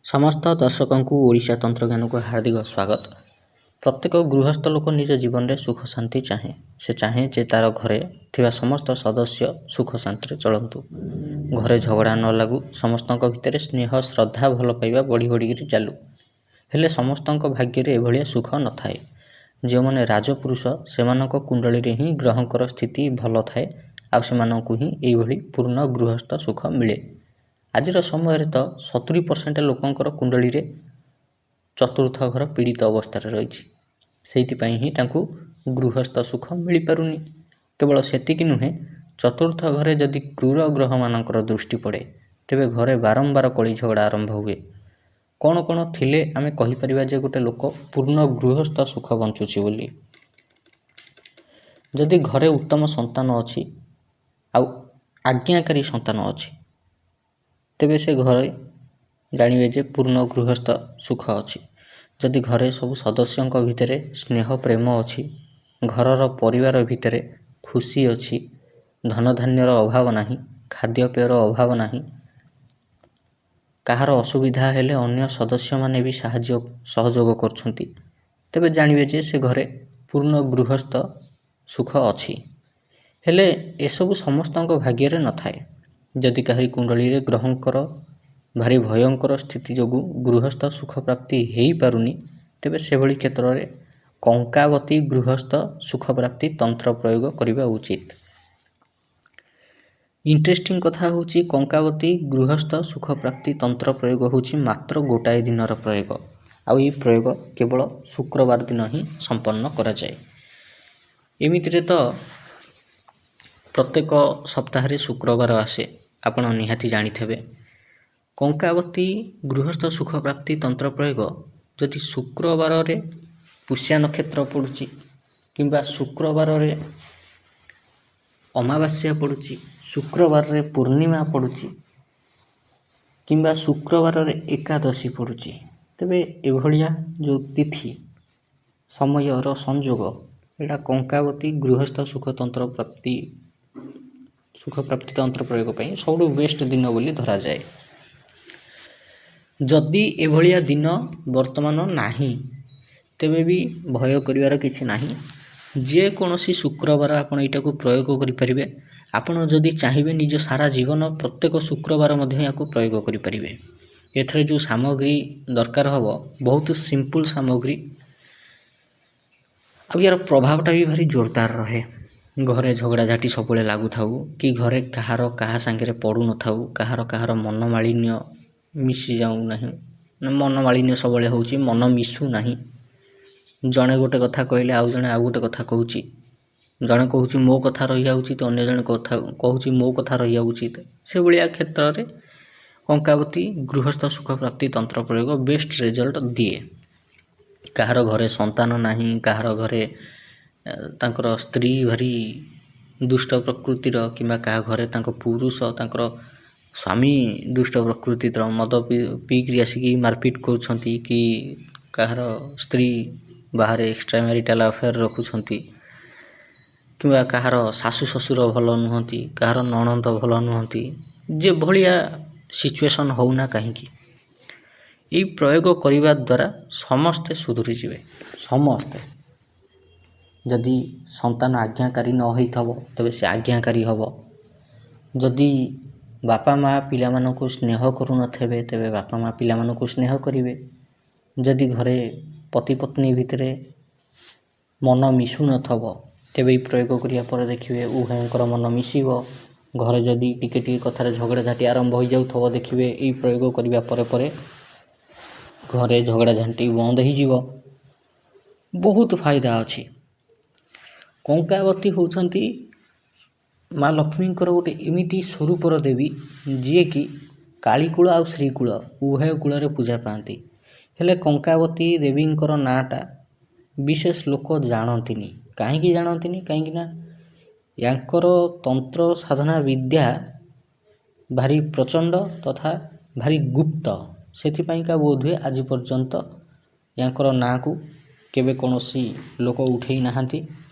ସମସ୍ତ ଦର୍ଶକଙ୍କୁ ଓଡ଼ିଶା ତନ୍ତ୍ରଜ୍ଞାନକୁ ହାର୍ଦ୍ଦିକ ସ୍ୱାଗତ। ପ୍ରତ୍ୟେକ ଗୃହସ୍ଥ ଲୋକ ନିଜ ଜୀବନରେ ସୁଖ ଶାନ୍ତି ଚାହେଁ। ସେ ଚାହେଁ ଯେ ତା'ର ଘରେ ଥିବା ସମସ୍ତ ସଦସ୍ୟ ସୁଖ ଶାନ୍ତିରେ ଚଳନ୍ତୁ, ଘରେ ଝଗଡ଼ା ନ ଲାଗୁ, ସମସ୍ତଙ୍କ ଭିତରେ ସ୍ନେହ ଶ୍ରଦ୍ଧା ଭଲ ପାଇବା ବଢ଼ି ବଢ଼ିକିରି ଚାଲୁ। ହେଲେ ସମସ୍ତଙ୍କ ଭାଗ୍ୟରେ ଏଭଳିଆ ସୁଖ ନଥାଏ। ଯେଉଁମାନେ ରାଜପୁରୁଷ ସେମାନଙ୍କ କୁଣ୍ଡଳୀରେ ହିଁ ଗ୍ରହଙ୍କର ସ୍ଥିତି ଭଲ ଥାଏ, ଆଉ ସେମାନଙ୍କୁ ହିଁ ଏଇଭଳି ପୂର୍ଣ୍ଣ ଗୃହସ୍ଥ ସୁଖ ମିଳେ। ଆଜିର ସମୟରେ ତ 70% ଲୋକଙ୍କର କୁଣ୍ଡଳୀରେ ଚତୁର୍ଥ ଘର ପୀଡ଼ିତ ଅବସ୍ଥାରେ ରହିଛି। ସେଇଥିପାଇଁ ହିଁ ତାଙ୍କୁ ଗୃହସ୍ଥ ସୁଖ ମିଳିପାରୁନି। କେବଳ ସେତିକି ନୁହେଁ, ଚତୁର୍ଥ ଘରେ ଯଦି କ୍ରୂର ଗ୍ରହମାନଙ୍କର ଦୃଷ୍ଟି ପଡ଼େ, ତେବେ ଘରେ ବାରମ୍ବାର କଳି ଝଗଡ଼ା ଆରମ୍ଭ ହୁଏ। କ'ଣ କ'ଣ ଥିଲେ ଆମେ କହିପାରିବା ଯେ ଗୋଟେ ଲୋକ ପୂର୍ଣ୍ଣ ଗୃହସ୍ଥ ସୁଖ ବଞ୍ଚୁଛି ବୋଲି? ଯଦି ଘରେ ଉତ୍ତମ ସନ୍ତାନ ଅଛି ଆଉ ଆଜ୍ଞାକାରୀ ସନ୍ତାନ ଅଛି, ତେବେ ସେ ଘରେ ଜାଣିବେ ଯେ ପୂର୍ଣ୍ଣ ଗୃହସ୍ଥ ସୁଖ ଅଛି। ଯଦି ଘରେ ସବୁ ସଦସ୍ୟଙ୍କ ଭିତରେ ସ୍ନେହ ପ୍ରେମ ଅଛି, ଘରର ପରିବାର ଭିତରେ ଖୁସି ଅଛି, ଧନଧାନ୍ୟର ଅଭାବ ନାହିଁ, ଖାଦ୍ୟପେୟର ଅଭାବ ନାହିଁ, କାହାର ଅସୁବିଧା ହେଲେ ଅନ୍ୟ ସଦସ୍ୟମାନେ ବି ସହଯୋଗ କରୁଛନ୍ତି, ତେବେ ଜାଣିବେ ଯେ ସେ ଘରେ ପୂର୍ଣ୍ଣ ଗୃହସ୍ଥ ସୁଖ ଅଛି। ହେଲେ ଏସବୁ ସମସ୍ତଙ୍କ ଭାଗ୍ୟରେ ନଥାଏ। ଯଦି କାହାରି କୁଣ୍ଡଳୀରେ ଗ୍ରହଙ୍କର ଭାରି ଭୟଙ୍କର ସ୍ଥିତି ଯୋଗୁଁ ଗୃହସ୍ଥ ସୁଖ ପ୍ରାପ୍ତି ହେଇପାରୁନି, ତେବେ ସେଭଳି କ୍ଷେତ୍ରରେ କଙ୍କାବତୀ ଗୃହସ୍ଥ ସୁଖ ପ୍ରାପ୍ତି ତନ୍ତ୍ର ପ୍ରୟୋଗ କରିବା ଉଚିତ। ଇଣ୍ଟରେଷ୍ଟିଂ କଥା ହେଉଛି, କଙ୍କାବତୀ ଗୃହସ୍ଥ ସୁଖ ପ୍ରାପ୍ତି ତନ୍ତ୍ର ପ୍ରୟୋଗ ହେଉଛି ମାତ୍ର ଗୋଟାଏ ଦିନର ପ୍ରୟୋଗ, ଆଉ ଏହି ପ୍ରୟୋଗ କେବଳ ଶୁକ୍ରବାର ଦିନ ହିଁ ସମ୍ପନ୍ନ କରାଯାଏ। ଏମିତିରେ ତ ପ୍ରତ୍ୟେକ ସପ୍ତାହରେ ଶୁକ୍ରବାର ଆସେ, ଆପଣ ନିହାତି ଜାଣିଥିବେ। କଙ୍କାବତୀ ଗୃହସ୍ଥ ସୁଖ ପ୍ରାପ୍ତି ତନ୍ତ୍ର ପ୍ରୟୋଗ ଯଦି ଶୁକ୍ରବାରରେ ପୁଷ୍ୟା ନକ୍ଷତ୍ର ପଡ଼ୁଛି, କିମ୍ବା ଶୁକ୍ରବାରରେ ଅମାବାସ୍ୟା ପଡ଼ୁଛି, ଶୁକ୍ରବାରରେ ପୂର୍ଣ୍ଣିମା ପଡ଼ୁଛି, କିମ୍ବା ଶୁକ୍ରବାରରେ ଏକାଦଶୀ ପଡ଼ୁଛି, ତେବେ ଏଭଳିଆ ଯେଉଁ ତିଥି ସମୟର ସଂଯୋଗ, ଏଇଟା କଙ୍କାବତୀ ଗୃହସ୍ଥ ସୁଖ ପ୍ରାପ୍ତି ତନ୍ତ୍ର ପ୍ରୟୋଗ ପାଇଁ ସବୁଠୁ ବେଷ୍ଟ ଦିନ ବୋଲି ଧରାଯାଏ। ଯଦି ଏଭଳିଆ ଦିନ ବର୍ତ୍ତମାନ ନାହିଁ, ତେବେ ବି ଭୟ କରିବାର କିଛି ନାହିଁ। ଯେକୌଣସି ଶୁକ୍ରବାର ଆପଣ ଏଇଟାକୁ ପ୍ରୟୋଗ କରିପାରିବେ। ଆପଣ ଯଦି ଚାହିଁବେ ନିଜ ସାରା ଜୀବନ ପ୍ରତ୍ୟେକ ଶୁକ୍ରବାର ମଧ୍ୟ ଏହାକୁ ପ୍ରୟୋଗ କରିପାରିବେ। ଏଥିରେ ଯେଉଁ ସାମଗ୍ରୀ ଦରକାର ହେବ, ବହୁତ ସିମ୍ପୁଲ୍ ସାମଗ୍ରୀ, ଆଉ ଏହାର ପ୍ରଭାବଟା ବି ଭାରି ଜୋରଦାର ରହେ। ଘରେ ଝଗଡ଼ାଝାଟି ସବୁବେଳେ ଲାଗୁଥାଉ, କି ଘରେ କାହା ସାଙ୍ଗରେ ପଡ଼ୁନଥାଉ, କାହାର ମନମାଳିନ୍ୟ ମିଶି ଯାଉନାହିଁ, ମନମାଳିନ୍ୟ ସବୁବେଳେ ହେଉଛି, ମନ ମିଶୁ ନାହିଁ। ଜଣେ ଗୋଟେ କଥା କହିଲେ ଆଉ ଜଣେ ଆଉ ଗୋଟେ କଥା କହୁଛି, ଜଣେ କହୁଛି ମୋ କଥା ରହିବା ଉଚିତ, ଅନ୍ୟ ଜଣେ କହୁଛି ମୋ କଥା ରହିବା ଉଚିତ। ସେଭଳିଆ କ୍ଷେତ୍ରରେ କଙ୍କାବତୀ ଗୃହସ୍ଥ ସୁଖ ପ୍ରାପ୍ତି ତନ୍ତ୍ର ପ୍ରୟୋଗ ବେଷ୍ଟ ରେଜଲ୍ଟ ଦିଏ। କାହାର ଘରେ ସନ୍ତାନ ନାହିଁ, କାହାର ଘରେ ତାଙ୍କର ସ୍ତ୍ରୀ ଭାରି ଦୁଷ୍ଟ ପ୍ରକୃତିର, କିମ୍ବା କାହା ଘରେ ତାଙ୍କ ପୁରୁଷ ତାଙ୍କର ସ୍ୱାମୀ ଦୁଷ୍ଟ ପ୍ରକୃତିର, ମଦ ପିଇକିରି ଆସିକି ମାରପିଟ୍ କରୁଛନ୍ତି, କି କାହାର ସ୍ତ୍ରୀ ବାହାରେ ଏକ୍ସଟ୍ରା ମ୍ୟାରିଟାଲ ଆଫେୟାର ରଖୁଛନ୍ତି, କିମ୍ବା କାହାର ଶାଶୁ ଶ୍ୱଶୁର ଭଲ ନୁହନ୍ତି, କାହାର ନଣନ୍ଦ ଭଲ ନୁହନ୍ତି, ଯେଭଳିଆ ସିଚୁଏସନ୍ ହେଉନା କାହିଁକି, ଏଇ ପ୍ରୟୋଗ କରିବା ଦ୍ୱାରା ସମସ୍ତେ ସୁଧୁରିଯିବେ। ସମସ୍ତେ। ଯଦି ସନ୍ତାନ ଆଜ୍ଞାକାରୀ ନ ହେଇଥିବ, ତେବେ ସେ ଆଜ୍ଞାକାରୀ ହେବ। ଯଦି ବାପା ମା' ପିଲାମାନଙ୍କୁ ସ୍ନେହ କରୁନଥିବେ, ତେବେ ବାପା ମା' ପିଲାମାନଙ୍କୁ ସ୍ନେହ କରିବେ। ଯଦି ଘରେ ପତି ପତ୍ନୀ ଭିତରେ ମନ ମିଶୁନଥିବ, ତେବେ ଏଇ ପ୍ରୟୋଗ କରିବା ପରେ ଦେଖିବେ ଉଭୟଙ୍କର ମନ ମିଶିବ। ଘରେ ଯଦି ଟିକେ କଥାରେ ଝଗଡ଼ାଝାଟି ଆରମ୍ଭ ହୋଇଯାଉଥିବ, ଦେଖିବେ ଏଇ ପ୍ରୟୋଗ କରିବା ପରେ ଘରେ ଝଗଡ଼ାଝାଟି ବନ୍ଦ ହୋଇଯିବ। ବହୁତ ଫାଇଦା ଅଛି। କଙ୍କାବତୀ ହେଉଛନ୍ତି ମା ଲକ୍ଷ୍ମୀଙ୍କର ଗୋଟେ ଏମିତି ସ୍ୱରୂପର ଦେବୀ, ଯିଏକି କାଳୀକୂଳ ଆଉ ଶ୍ରୀକୂଳ ଉଭୟ କୂଳରେ ପୂଜା ପାଆନ୍ତି। ହେଲେ କଙ୍କାବତୀ ଦେବୀଙ୍କର ନାଁଟା ବିଶେଷ ଲୋକ ଜାଣନ୍ତିନି। କାହିଁକି ଜାଣନ୍ତିନି? କାହିଁକିନା ୟାଙ୍କର ତନ୍ତ୍ର ସାଧନା ବିଦ୍ୟା ଭାରି ପ୍ରଚଣ୍ଡ ତଥା ଭାରି ଗୁପ୍ତ। ସେଥିପାଇଁକା ବୋଧହୁଏ ଆଜି ପର୍ଯ୍ୟନ୍ତ ୟାଙ୍କର ନାଁକୁ କେବେ କୌଣସି ଲୋକ ଉଠେଇ ନାହାନ୍ତି।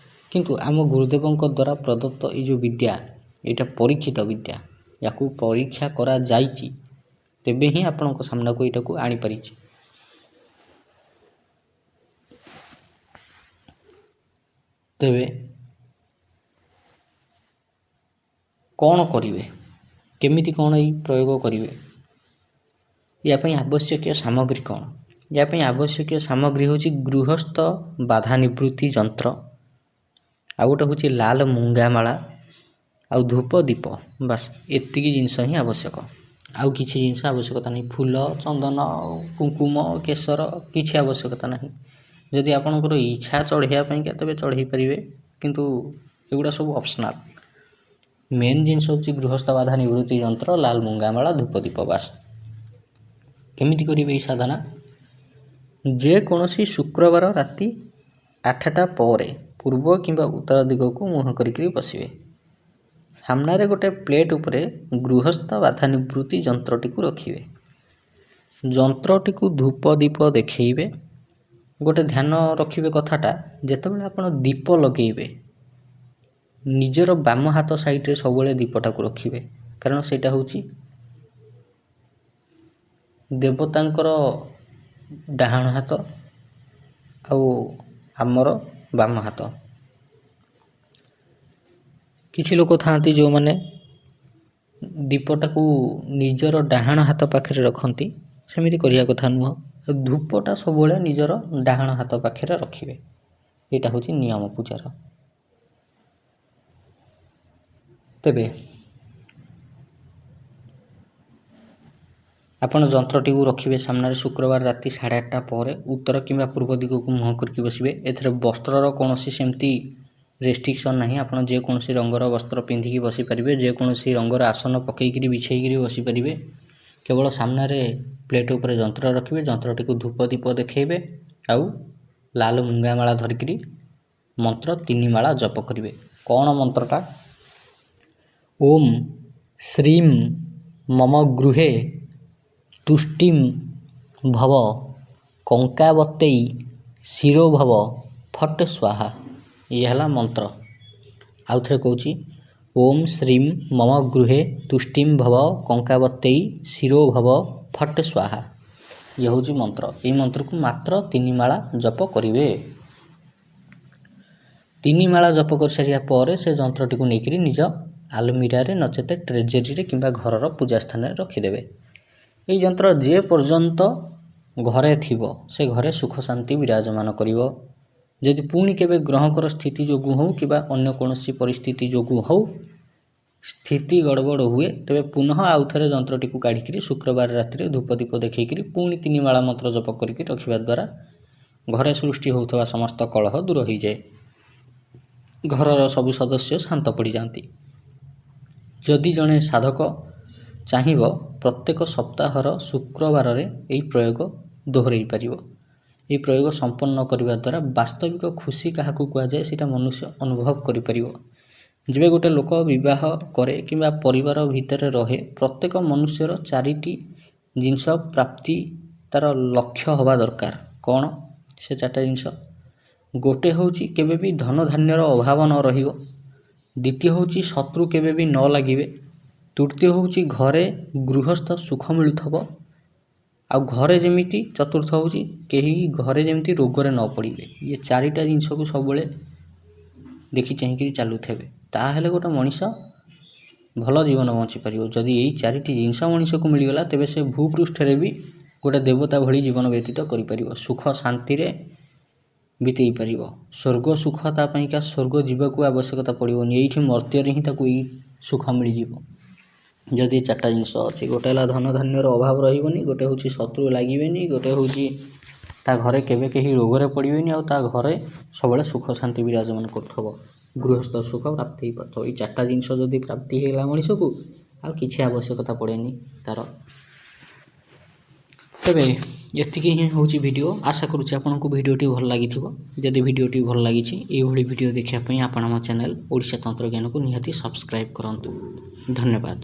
କିନ୍ତୁ ଆମ ଗୁରୁଦେବଙ୍କ ଦ୍ୱାରା ପ୍ରଦତ୍ତ ଏଇ ଯେଉଁ ବିଦ୍ୟା, ଏଇଟା ପରୀକ୍ଷିତ ବିଦ୍ୟା, ୟାକୁ ପରୀକ୍ଷା କରାଯାଇଛି। ତେବେ ହିଁ ଆପଣଙ୍କ ସାମ୍ନାକୁ ଏଇଟାକୁ ଆଣିପାରିଛି। ତେବେ କ'ଣ କରିବେ, କେମିତି କ'ଣ ଏଇ ପ୍ରୟୋଗ କରିବେ, ୟା ପାଇଁ ଆବଶ୍ୟକୀୟ ସାମଗ୍ରୀ କ'ଣ? ୟା ପାଇଁ ଆବଶ୍ୟକୀୟ ସାମଗ୍ରୀ ହେଉଛି ଗୃହସ୍ଥ ବାଧା ନିବୃତ୍ତି ଯନ୍ତ୍ର, ଆଉ ଗୋଟେ ହେଉଛି ଲାଲ ମୁଙ୍ଗାମାଳା, ଆଉ ଧୂପ ଦୀପ। ବାସ୍ ଏତିକି ଜିନିଷ ହିଁ ଆବଶ୍ୟକ, ଆଉ କିଛି ଜିନିଷ ଆବଶ୍ୟକତା ନାହିଁ। ଫୁଲ, ଚନ୍ଦନ, କୁଙ୍କୁମ, କେଶର କିଛି ଆବଶ୍ୟକତା ନାହିଁ। ଯଦି ଆପଣଙ୍କର ଇଚ୍ଛା ଚଢ଼େଇବା ପାଇଁକା ତେବେ ଚଢ଼େଇ ପାରିବେ, କିନ୍ତୁ ଏଗୁଡ଼ା ସବୁ ଅପସନାଲ୍। ମେନ୍ ଜିନିଷ ହେଉଛି ଗୃହସ୍ଥ ବାଧା ନିବୃତ୍ତି ଯନ୍ତ୍ର, ଲାଲ ମୁଙ୍ଗାମାଳା, ଧୂପ ଦୀପ। ବାସ୍। କେମିତି କରିବେ ଏଇ ସାଧନା? ଯେକୌଣସି ଶୁକ୍ରବାର ରାତି 8ଟା ପରେ ପୂର୍ବ କିମ୍ବା ଉତ୍ତର ଦିଗକୁ ମୁହଁ କରିକି ବସିବେ। ସାମ୍ନାରେ ଗୋଟେ ପ୍ଲେଟ୍ ଉପରେ ଗୃହସ୍ଥ ବାଧା ନିବୃତ୍ତି ଯନ୍ତ୍ରଟିକୁ ରଖିବେ। ଯନ୍ତ୍ରଟିକୁ ଧୂପ ଦୀପ ଦେଖେଇବେ। ଗୋଟେ ଧ୍ୟାନ ରଖିବେ କଥାଟା, ଯେତେବେଳେ ଆପଣ ଦୀପ ଲଗେଇବେ ନିଜର ବାମ ହାତ ସାଇଡ଼୍ରେ ସବୁବେଳେ ଦୀପଟାକୁ ରଖିବେ, କାରଣ ସେଇଟା ହେଉଛି ଦେବତାଙ୍କର ଡାହାଣ ହାତ ଆଉ ଆମର ବାମ ହାତ। କିଛି ଲୋକ ଥାଆନ୍ତି ଯେଉଁମାନେ ଦୀପଟାକୁ ନିଜର ଡାହାଣ ହାତ ପାଖରେ ରଖନ୍ତି, ସେମିତି କରିବା କଥା ନୁହଁ। ଧୂପଟା ସବୁବେଳେ ନିଜର ଡାହାଣ ହାତ ପାଖରେ ରଖିବେ। ଏଇଟା ହେଉଛି ନିୟମ ପୂଜାର। ତେବେ ଆପଣ ଯନ୍ତ୍ରଟିକୁ ରଖିବେ ସାମ୍ନାରେ ଶୁକ୍ରବାର ରାତି 8:30 ପରେ ଉତ୍ତର କିମ୍ବା ପୂର୍ବ ଦିଗକୁ ମୁହଁ କରିକି ବସିବେ। ଏଥିରେ ବସ୍ତ୍ରର କୌଣସି ସେମିତି ରେଷ୍ଟ୍ରିକ୍ସନ୍ ନାହିଁ। ଆପଣ ଯେକୌଣସି ରଙ୍ଗର ବସ୍ତ୍ର ପିନ୍ଧିକି ବସିପାରିବେ, ଯେକୌଣସି ରଙ୍ଗର ଆସନ ପକାଇକିରି ବିଛେଇକିରି ବସିପାରିବେ। କେବଳ ସାମ୍ନାରେ ପ୍ଲେଟ୍ ଉପରେ ଯନ୍ତ୍ର ରଖିବେ, ଯନ୍ତ୍ରଟିକୁ ଧୂପ ଦୀପ ଦେଖେଇବେ, ଆଉ ଲାଲ ମୁଙ୍ଗାମାଳା ଧରିକିରି ମନ୍ତ୍ର 3 ମାଳା ଜପ କରିବେ। କ'ଣ ମନ୍ତ୍ରଟା? ଓମ୍ ଶ୍ରୀಂ ମମ ଗୃହେ ତୁଷ୍ଟିଂ ଭବ କଙ୍କାବତୈ ଶିରୋ ଭବ ଫଟ୍ ସ୍ୱାହା। ଇଏ ହେଲା ମନ୍ତ୍ର। ଆଉ ଥରେ କହୁଛି, ଓମ୍ ଶ୍ରୀଂ ମମ ଗୃହେ ତୁଷ୍ଟିଂ ଭବ କଙ୍କାବତୈ ଶିରୋ ଭବ ଫଟ୍ ସ୍ୱାହା। ଇଏ ହେଉଛି ମନ୍ତ୍ର। ଏଇ ମନ୍ତ୍ରକୁ ମାତ୍ର 3 ମାଳା ଜପ କରିବେ। 3 ମାଳା ଜପ କରିସାରିବା ପରେ ସେ ଯନ୍ତ୍ରଟିକୁ ନେଇକରି ନିଜ ଆଲମିରାରେ ନଚେତ ଟ୍ରେଜେରୀରେ କିମ୍ବା ଘରର ପୂଜା ସ୍ଥାନରେ ରଖିଦେବେ। ଏଇ ଯନ୍ତ୍ର ଯେ ପର୍ଯ୍ୟନ୍ତ ଘରେ ଥିବ ସେ ଘରେ ସୁଖ ଶାନ୍ତି ବିରାଜମାନ କରିବ। ଯଦି ପୁଣି କେବେ ଗ୍ରହଙ୍କର ସ୍ଥିତି ଯୋଗୁଁ ହେଉ କିମ୍ବା ଅନ୍ୟ କୌଣସି ପରିସ୍ଥିତି ଯୋଗୁଁ ହେଉ ସ୍ଥିତି ଗଡ଼ବଡ଼ ହୁଏ, ତେବେ ପୁନଃ ଆଉ ଥରେ ଯନ୍ତ୍ରଟିକୁ କାଢ଼ିକିରି ଶୁକ୍ରବାର ରାତିରେ ଧୂପ ଦୀପ ଦେଖେଇକିରି ପୁଣି 3 ମାଳା ମନ୍ତ୍ର ଜପ କରିକି ରଖିବା ଦ୍ୱାରା ଘରେ ସୃଷ୍ଟି ହେଉଥିବା ସମସ୍ତ କଳହ ଦୂର ହୋଇଯାଏ। ଘରର ସବୁ ସଦସ୍ୟ ଶାନ୍ତ ପଡ଼ିଯାଆନ୍ତି। ଯଦି ଜଣେ ସାଧକ ଚାହିଁବ ପ୍ରତ୍ୟେକ ସପ୍ତାହର ଶୁକ୍ରବାରରେ ଏହି ପ୍ରୟୋଗ ଦୋହରାଇ ପାରିବ। ଏହି ପ୍ରୟୋଗ ସମ୍ପନ୍ନ କରିବା ଦ୍ୱାରା ବାସ୍ତବିକ ଖୁସି କାହାକୁ କୁହାଯାଏ ସେଇଟା ମନୁଷ୍ୟ ଅନୁଭବ କରିପାରିବ। ଯେବେ ଗୋଟେ ଲୋକ ବିବାହ କରେ କିମ୍ବା ପରିବାର ଭିତରେ ରହେ, ପ୍ରତ୍ୟେକ ମନୁଷ୍ୟର 4ଟି ଜିନିଷ ପ୍ରାପ୍ତି ତା'ର ଲକ୍ଷ୍ୟ ହେବା ଦରକାର। କ'ଣ ସେ 4ଟା ଜିନିଷ? ଗୋଟେ ହେଉଛି କେବେ ବି ଧନ ଧାନ୍ୟର ଅଭାବ ନ ରହିବ। ଦ୍ୱିତୀୟ ହେଉଛି ଶତ୍ରୁ କେବେ ବି ନ ଲାଗିବେ। ତୃତୀୟ ହେଉଛି ଘରେ ଗୃହସ୍ଥ ସୁଖ ମିଳୁଥିବ। ଆଉ ଘରେ ଯେମିତି, ଚତୁର୍ଥ ହେଉଛି କେହି ଘରେ ଯେମିତି ରୋଗରେ ନ ପଡ଼ିବେ। ଇଏ 4ଟା ଜିନିଷକୁ ସବୁବେଳେ ଦେଖି ଚାହିଁକିରି ଚାଲୁଥିବେ, ତାହେଲେ ଗୋଟେ ମଣିଷ ଭଲ ଜୀବନ ବଞ୍ଚିପାରିବ। ଯଦି ଏଇ 4ଟି ଜିନିଷ ମଣିଷକୁ ମିଳିଗଲା, ତେବେ ସେ ଭୂପୃଷ୍ଠରେ ବି ଗୋଟେ ଦେବତା ଭଳି ଜୀବନ ବ୍ୟତୀତ କରିପାରିବ, ସୁଖ ଶାନ୍ତିରେ ବିତେଇ ପାରିବ। ସ୍ୱର୍ଗ ସୁଖ ତା ପାଇଁକା ସ୍ୱର୍ଗ ଯିବାକୁ ଆବଶ୍ୟକତା ପଡ଼ିବନି, ଏଇଠି ମର୍ତ୍ତ୍ୟରେ ହିଁ ତାକୁ ଏଇ ସୁଖ ମିଳିଯିବ। ଯଦି 4ଟା ଜିନିଷ ଅଛି, ଗୋଟେ ହେଲା ଧନ ଧାନ୍ୟର ଅଭାବ ରହିବନି, ଗୋଟେ ହେଉଛି ଶତ୍ରୁ ଲାଗିବେନି, ଗୋଟେ ହେଉଛି ତା ଘରେ କେବେ କେହି ରୋଗରେ ପଡ଼ିବେନି, ଆଉ ତା ଘରେ ସବୁବେଳେ ସୁଖ ଶାନ୍ତି ବିରାଜମାନ କରୁଥିବ, ଗୃହସ୍ଥ ସୁଖ ପ୍ରାପ୍ତି ହେଇପାରୁଥିବ। ଏଇ 4ଟା ଜିନିଷ ଯଦି ପ୍ରାପ୍ତି ହେଇଗଲା ମଣିଷକୁ, ଆଉ କିଛି ଆବଶ୍ୟକତା ପଡ଼େନି ତା'ର। ତେବେ ଏତିକି ହିଁ ହେଉଛି ଭିଡ଼ିଓ। ଆଶା କରୁଛି ଆପଣଙ୍କୁ ଭିଡ଼ିଓଟି ଭଲ ଲାଗିଥିବ। ଯଦି ଭିଡ଼ିଓଟି ଭଲ ଲାଗିଛି, ଏଇଭଳି ଭିଡ଼ିଓ ଦେଖିବା ପାଇଁ ଆପଣ ଆମ ଚ୍ୟାନେଲ୍ ଓଡ଼ିଶା ତନ୍ତ୍ରଜ୍ଞାନକୁ ନିହାତି ସବସ୍କ୍ରାଇବ୍ କରନ୍ତୁ। ଧନ୍ୟବାଦ।